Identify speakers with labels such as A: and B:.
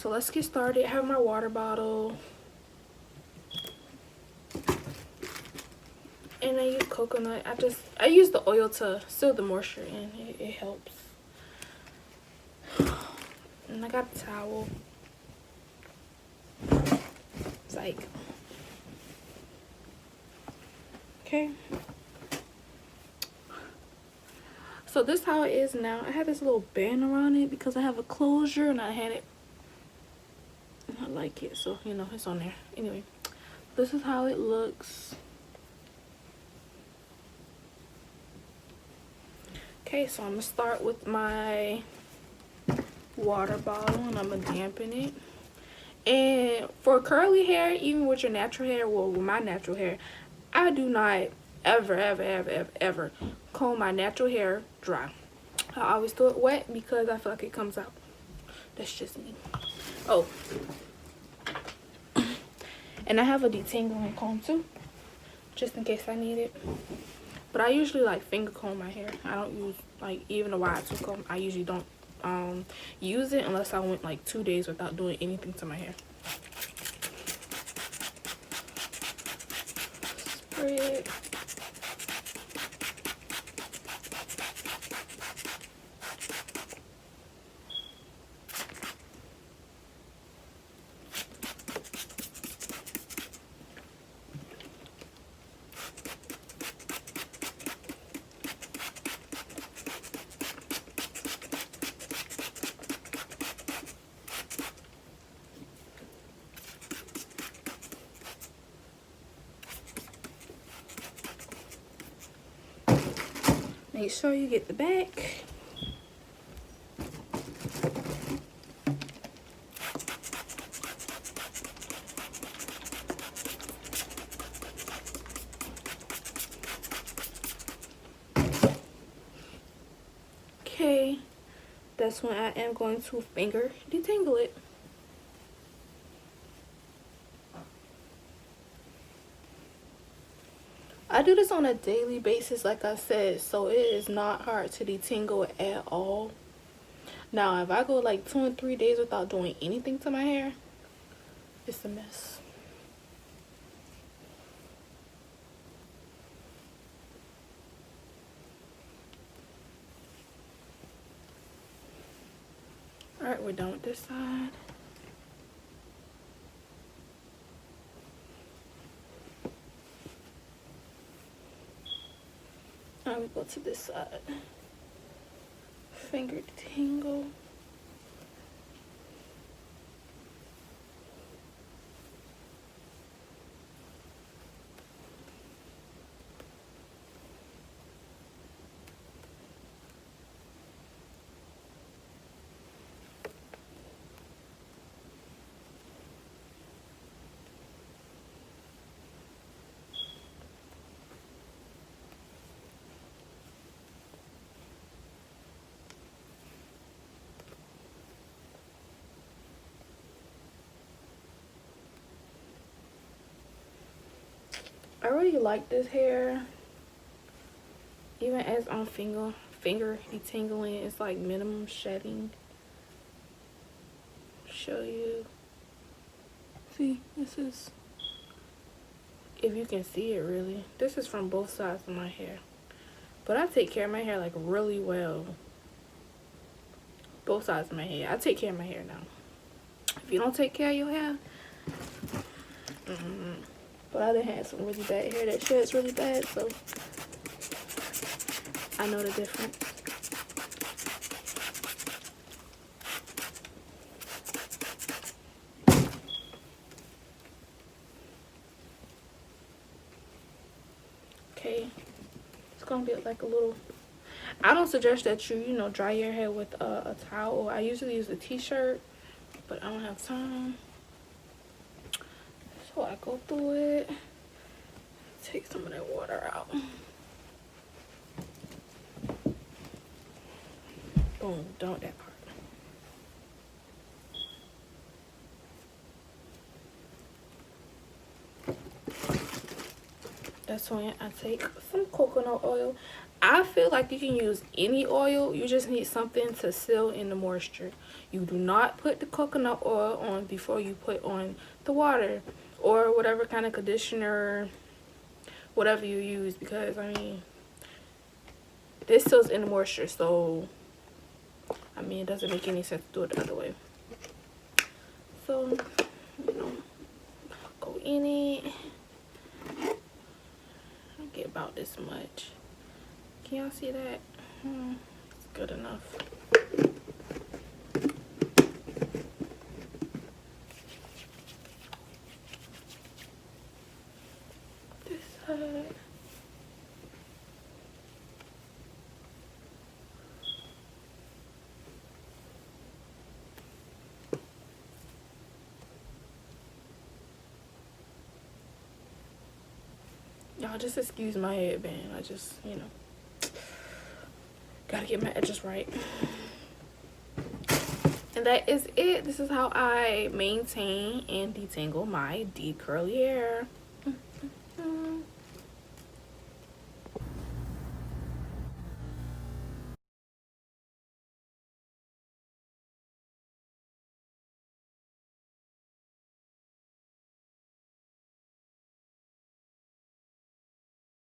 A: So let's get started. I have my water bottle. And I use coconut. I use the oil to seal the moisture in. It helps. And I got a towel. It's like, okay. So this is how it is now. I have this little band around it because I have a closure and I had it. And I like it, so you know it's on there. Anyway, this is how it looks. Okay, so I'm gonna start with my water bottle and I'm gonna dampen it. And for curly hair, even with your natural hair, well, with my natural hair, I do not ever comb my natural hair dry. I always do it wet because I feel like it comes out. That's just me. Oh, and I have a detangling comb too, just in case I need it. But I usually like finger comb my hair. I don't use like even a wide tooth comb. I usually don't use it unless I went like 2 days without doing anything to my hair. Spread. Make sure you get the back. Okay, that's when I am going to finger detangle it. I do this on a daily basis, like I said, so it is not hard to detangle it at all. Now, if I go like 2 and 3 days without doing anything to my hair, it's a mess. Alright, we're done with this side. Now we go to this side. Finger detangle. I really like this hair. Even as I'm finger detangling, it's like minimum shedding. Show you. See, this is, if you can see it really, this is from both sides of my hair. But I take care of my hair like really well. Both sides of my hair. I take care of my hair now. If you don't take care of your hair, but I done had some really bad hair that sheds really bad, so I know the difference. Okay, it's gonna be like a little, I don't suggest that you know, dry your hair with a towel. I usually use a t-shirt, but I don't have time. So I go through it, take some of that water out. Boom, done with that part. That's when I take some coconut oil. I feel like you can use any oil. You just need something to seal in the moisture. You do not put the coconut oil on before you put on the water or whatever kind of conditioner, whatever you use, because I mean, this seals in the moisture, so I mean, it doesn't make any sense to do it the other way. So, you know, go in it. I get about this much. Can y'all see that? It's good enough. This side. Y'all just excuse my headband. I just, you know, gotta get my edges right. And that is it. This is how I maintain and detangle my deep curly hair.